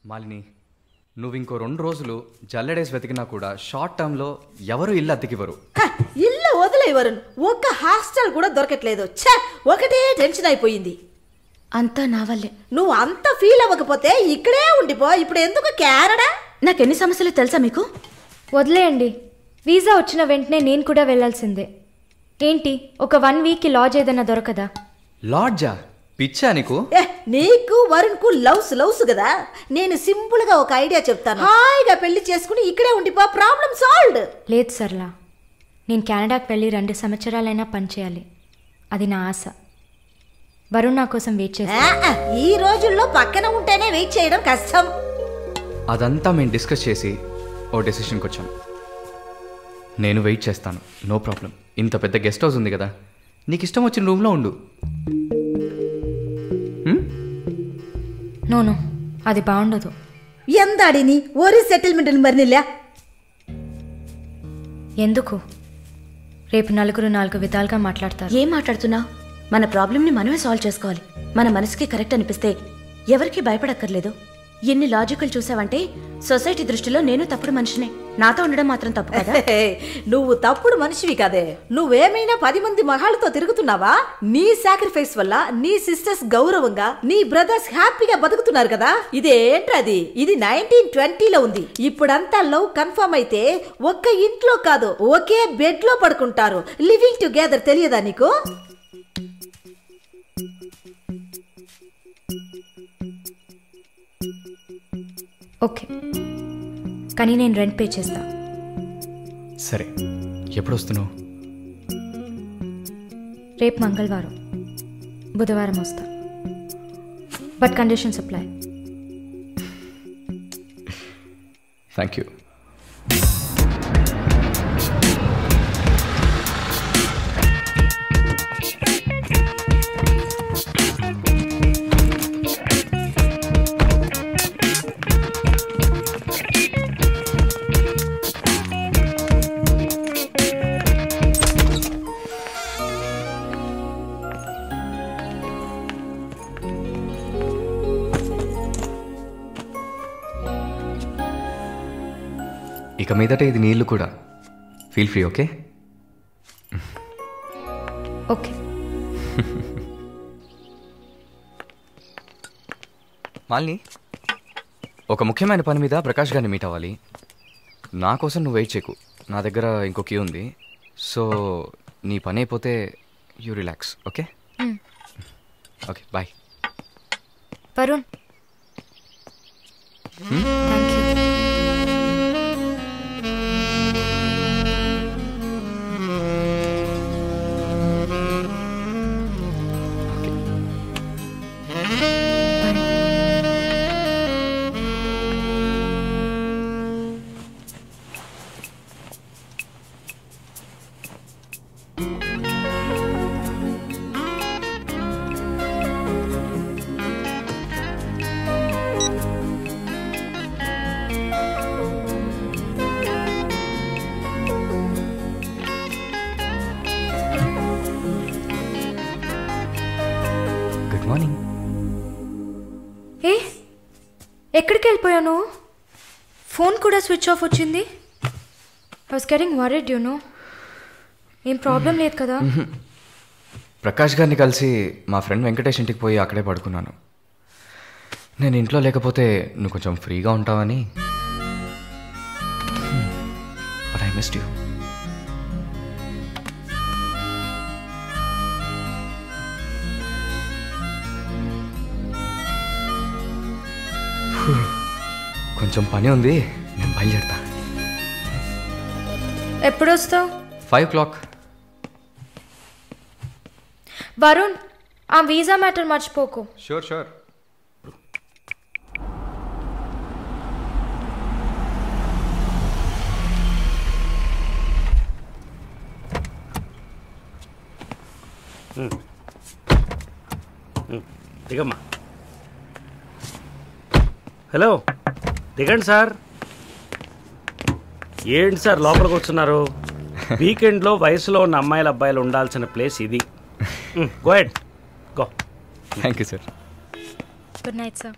మాలిని, నువ్వు ఇంకో 2 రోజులు జల్లెడేసి వెతికినా కూడా షార్ట్ టర్మ్లో ఎవరు ఇల్లు అద్దెకివ్వరు. ఇల్లు వదిలేవరు, ఒక్క హాస్టల్ కూడా దొరకట్లేదు. ఒకటే టెన్షన్ అయిపోయింది. అంతా నా వల్లే. నువ్వు అంత ఫీల్ అవ్వకపోతే ఇక్కడే ఉండిపో. ఇప్పుడు ఎందుకు కెనడా? నాకెన్ని సమస్యలు తెలుసా మీకు? వదిలేయండి. వీసా వచ్చిన వెంటనే నేను కూడా వెళ్లాల్సిందే. ఏంటి, ఒక 1 వీక్కి లాడ్జ్ ఏదైనా దొరకదా? లాడ్జా? పిచ్చా నీకు? నీకు వరుణ్కు లవ్స్ కదా. నేను సింపుల్ గా ఒక ఐడియా చెప్తాను. హాయిగా పెళ్లి చేసుకుని ఇక్కడే ఉండిపో, ప్రాబ్లం సాల్వ్డ్. లేదు సర్లా, నేను కెనడాకి వెళ్ళి 2 సంవత్సరాలైనా పనిచేయాలి. అది నా ఆశ. వరుణ్ నా కోసం వెయిట్ చేస్తా. ఈ రోజుల్లో పక్కన ఉంటేనే వెయిట్ చేయడం కష్టం. అదంతా మేము డిస్కస్ చేసి ఓ డెసిషన్కి వచ్చాం. నేను వెయిట్ చేస్తాను, నో ప్రాబ్లం. ఇంత పెద్ద గెస్ట్ హౌస్ ఉంది కదా, నీకు ఇష్టం వచ్చిన రూమ్లో ఉండు. నో అది బాగుండదు. ఎందాడిని ఓరి సెటిల్మెంట్ మరినిల్లా. ఎందుకు? రేపు నలుగురు 4 విధాలుగా మాట్లాడతారు. ఏం మాట్లాడుతున్నా? మన ప్రాబ్లంని మనమే సాల్వ్ చేసుకోవాలి. మన మనసుకి కరెక్ట్ అనిపిస్తే ఎవరికి భయపడక్కర్లేదు. ఎన్ని లాజికల్ చూసావంటే సొసైటీ దృష్టిలో నేను తప్పుడు మనిషినే. నాతో ఉండడం మాత్రం తప్పు కదా? నువ్వు తప్పుడు మనిషివి కదే. నువ్వేమైనా 10 మంది మగాళ్ళతో తిరుగుతున్నావా? నీ సాక్రిఫైస్ వల్ల నీ సిస్టర్స్ గౌరవంగా, నీ బ్రదర్స్ హ్యాపీగా బతుకుతున్నారు కదా. ఇదేంట్రది? ఇది 1920లో ఉంది. ఇప్పుడంతా లవ్ కన్ఫర్మ్ అయితే ఒక్క ఇంట్లో కాదు, ఒకే బెడ్ లో పడుకుంటారు. లివింగ్ టుగెదర్ తెలియదా నీకు? ఓకే, కానీ నేను రెంట్ పే చేస్తా. సరే, ఎప్పుడు వస్తున్నావు? రేపు మంగళవారం, బుధవారం వస్తా. But conditions apply. Thank you. ఇక మీదట ఇది నీళ్ళు కూడా. Feel free. Okay okay. Malini, ఒక ముఖ్యమైన పని మీద ప్రకాష్ గారిని మీట్ అవ్వాలి. నా కోసం నువ్వు వెయిట్ చేయకు, నా దగ్గర ఇంకో క్యూ ఉంది. సో నీ పని అయిపోతే you relax. Okay okay, bye. Varun, thank you. Morning. ఎక్కడికి వెళ్ళిపోయాను? ఫోన్ కూడా స్విచ్ ఆఫ్ వచ్చింది. I was getting worried, you know. ఏం ప్రాబ్లం లేదు కదా? ప్రకాష్ గారిని కలిసి మా ఫ్రెండ్ వెంకటేష్ ఇంటికి పోయి అక్కడే పడుకున్నాను. నేను ఇంట్లో లేకపోతే నువ్వు కొంచెం ఫ్రీగా ఉంటావని. But I missed you. కొంచెం పని ఉంది, నేను బయలుదేరుతా. ఎప్పుడు వస్తావు? 5 o'clock. వరుణ్, ఆ వీసా మ్యాటర్ మర్చిపోకు. Sure sure. దిగమ్మా. హలో, దిగండి సార్. ఏంటి సార్ లోపలికి వస్తున్నారు? వీకెండ్లో వయసులో ఉన్న అమ్మాయిల అబ్బాయిలు ఉండాల్సిన ప్లేస్ ఇది. Go head go. Thank you sir. Good night sir.